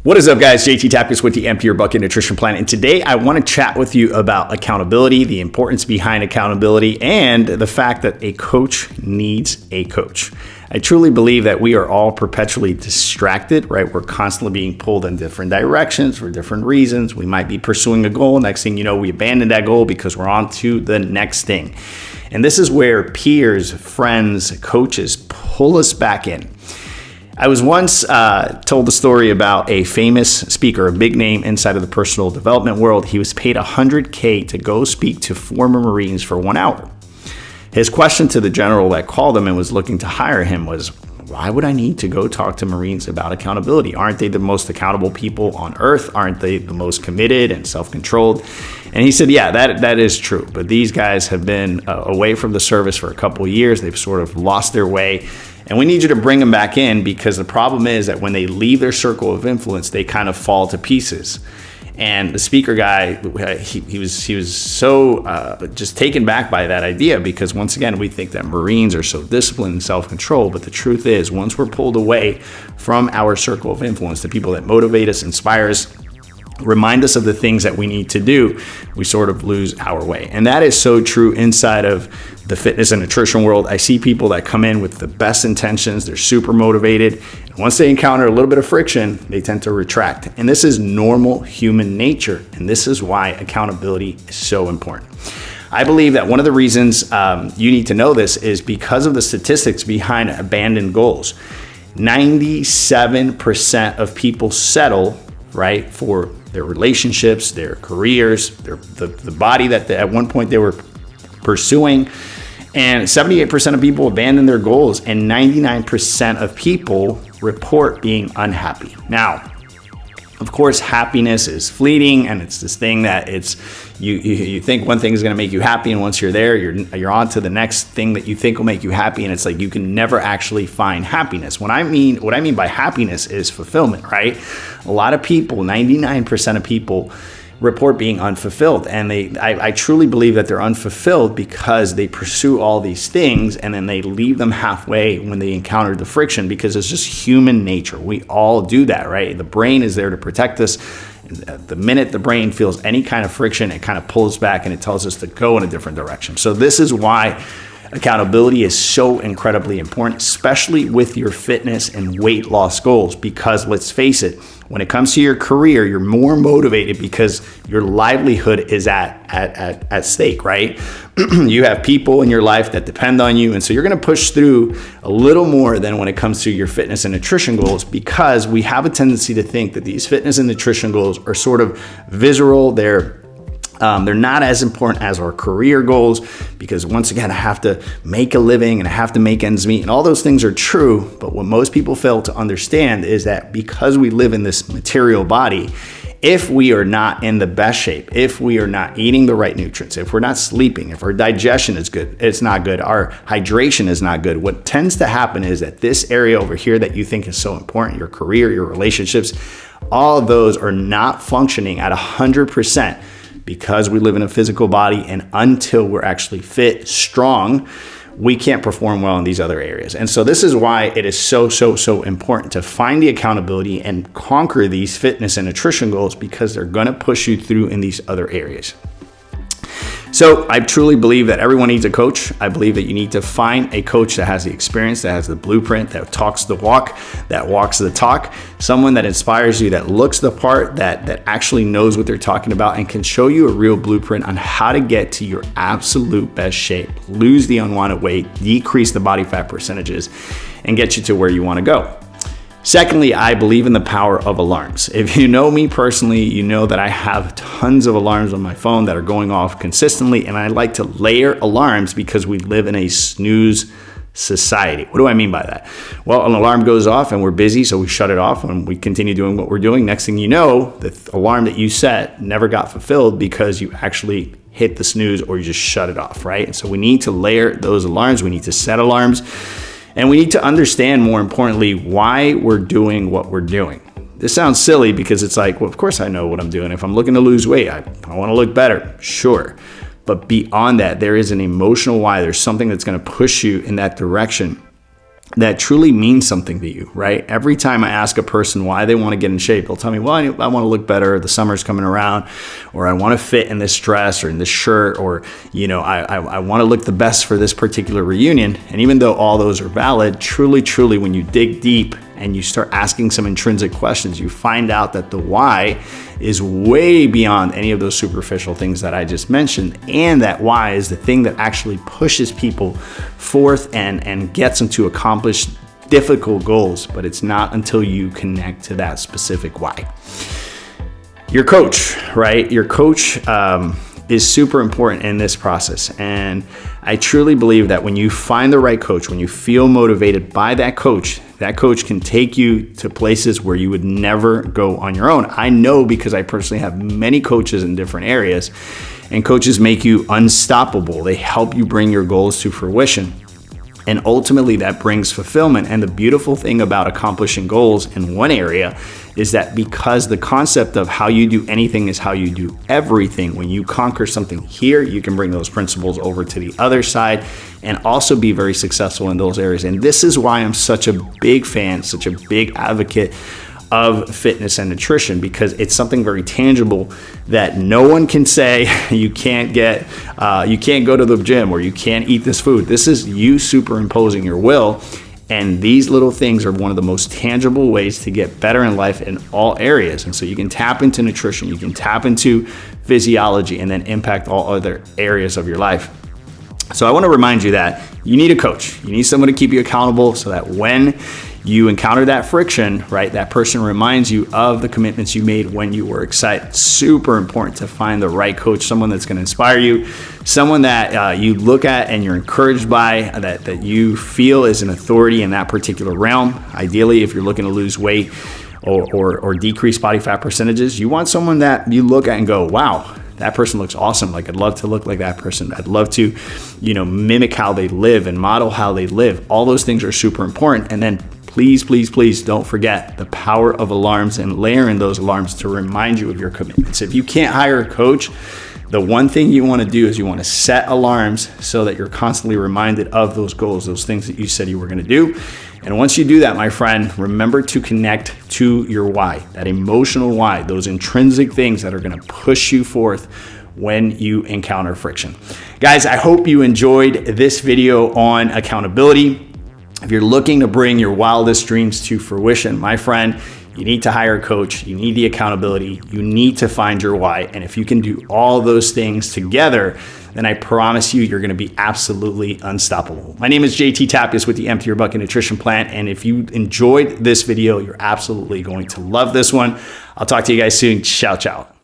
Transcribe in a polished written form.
What is up, guys? JT Tapias with the Empty Your Bucket Nutrition Plan. And today I want to chat with you about accountability, the importance behind accountability, and the fact that a coach needs a coach. I truly believe that we are all perpetually distracted, right? We're constantly being pulled in different directions for different reasons. We might be pursuing a goal. Next thing you know, we abandon that goal because we're on to the next thing. And this is where peers, friends, coaches pull us back in. I was once told the story about a famous speaker, a big name inside of the personal development world. He was paid $100K to go speak to former Marines for 1 hour. His question to the general that called him and was looking to hire him was, why would I need to go talk to Marines about accountability? Aren't they the most accountable people on earth? Aren't they the most committed and self-controlled? And he said, yeah, that is true. But these guys have been away from the service for a couple of years. They've sort of lost their way. And we need you to bring them back in, because the problem is that when they leave their circle of influence, they kind of fall to pieces. And the speaker guy, he was so just taken back by that idea, because once again, we think that Marines are so disciplined and self-controlled. But the truth is, once we're pulled away from our circle of influence, the people that motivate us, inspire us, remind us of the things that we need to do, we sort of lose our way. And that is so true inside of the fitness and nutrition world. I see people that come in with the best intentions. They're super motivated. And once they encounter a little bit of friction, they tend to retract. And this is normal human nature. And this is why accountability is so important. I believe that one of the reasons you need to know this is because of the statistics behind abandoned goals. 97% of people settle, right, for their relationships, their careers, the body that at one point they were pursuing. And 78% of people abandon their goals, and 99% of people report being unhappy. Now, of course, happiness is fleeting, and it's this thing that you think one thing is going to make you happy, and once you're there, you're on to the next thing that you think will make you happy, and it's like you can never actually find happiness. What I mean by happiness is fulfillment, right? A lot of people, 99% of people, report being unfulfilled, and I truly believe that they're unfulfilled because they pursue all these things and then they leave them halfway when they encounter the friction, because it's just human nature. We all do that, right? The brain is there to protect us. The minute the brain feels any kind of friction, it kind of pulls back and it tells us to go in a different direction. So this is why accountability is so incredibly important, especially with your fitness and weight loss goals, because let's face it, when it comes to your career, you're more motivated because your livelihood is at stake, right? You have people in your life that depend on you, and so you're going to push through a little more than when it comes to your fitness and nutrition goals, because we have a tendency to think that these fitness and nutrition goals are sort of visceral. They're not as important as our career goals, because once again, I have to make a living and I have to make ends meet, and all those things are true. But what most people fail to understand is that because we live in this material body, if we are not in the best shape, if we are not eating the right nutrients, if we're not sleeping, if our digestion is good, it's not good, our hydration is not good, what tends to happen is that this area over here that you think is so important, your career, your relationships, all of those are not functioning at 100%. Because we live in a physical body, and until we're actually fit, strong, we can't perform well in these other areas. And so this is why it is so important to find the accountability and conquer these fitness and nutrition goals, because they're going to push you through in these other areas. So I truly believe that everyone needs a coach. I believe that you need to find a coach that has the experience, that has the blueprint, that talks the walk, that walks the talk, someone that inspires you, that looks the part, that actually knows what they're talking about and can show you a real blueprint on how to get to your absolute best shape, lose the unwanted weight, decrease the body fat percentages, and get you to where you want to go. Secondly, I believe in the power of alarms. If you know me personally, you know that I have tons of alarms on my phone that are going off consistently, and I like to layer alarms because we live in a snooze society. What do I mean by that? Well, an alarm goes off and we're busy, so we shut it off and we continue doing what we're doing. Next thing you know, the alarm that you set never got fulfilled because you actually hit the snooze or you just shut it off, right? And so we need to layer those alarms. We need to set alarms. And we need to understand, more importantly, why we're doing what we're doing. This sounds silly because it's like, well, of course I know what I'm doing. If I'm looking to lose weight, I want to look better. Sure. But beyond that, there is an emotional why. There's something that's going to push you in that direction. that truly means something to you, right? Every time I ask a person why they want to get in shape, they'll tell me, well, I want to look better, the summer's coming around, or I want to fit in this dress or in this shirt, or, I want to look the best for this particular reunion. And even though all those are valid, truly, when you dig deep and you start asking some intrinsic questions, you find out that the why is way beyond any of those superficial things that I just mentioned. And that why is the thing that actually pushes people forth and gets them to accomplish difficult goals. But it's not until you connect to that specific why. Your coach, right? Your coach is super important in this process. And I truly believe that when you find the right coach, when you feel motivated by that coach can take you to places where you would never go on your own. I know because I personally have many coaches in different areas, and coaches make you unstoppable. They help you bring your goals to fruition. And ultimately that brings fulfillment. And the beautiful thing about accomplishing goals in one area is that because the concept of how you do anything is how you do everything, when you conquer something here, you can bring those principles over to the other side and also be very successful in those areas. And this is why I'm such a big fan, such a big advocate of fitness and nutrition, because it's something very tangible that no one can say you can't go to the gym or you can't eat this food. This is you superimposing your will. And these little things are one of the most tangible ways to get better in life in all areas. And so you can tap into nutrition, you can tap into physiology, and then impact all other areas of your life. So I want to remind you that you need a coach. You need someone to keep you accountable so that when you encounter that friction, right, that person reminds you of the commitments you made when you were excited. Super important to find the right coach, someone that's going to inspire you, someone that you look at and you're encouraged by, that you feel is an authority in that particular realm. Ideally, if you're looking to lose weight or decrease body fat percentages, you want someone that you look at and go, wow, that person looks awesome. Like, I'd love to look like that person. I'd love to, mimic how they live and model how they live. All those things are super important. And then please don't forget the power of alarms and layer in those alarms to remind you of your commitments. If you can't hire a coach, the one thing you want to do is you want to set alarms so that you're constantly reminded of those goals, those things that you said you were going to do. And once you do that, my friend, remember to connect to your why, that emotional why, those intrinsic things that are going to push you forth when you encounter friction. Guys, I hope you enjoyed this video on accountability. If you're looking to bring your wildest dreams to fruition, my friend, you need to hire a coach. You need the accountability. You need to find your why. And if you can do all those things together, then I promise you, you're going to be absolutely unstoppable. My name is JT Tapias with the Empty Your Bucket Nutrition Plan. And if you enjoyed this video, you're absolutely going to love this one. I'll talk to you guys soon. Ciao, ciao.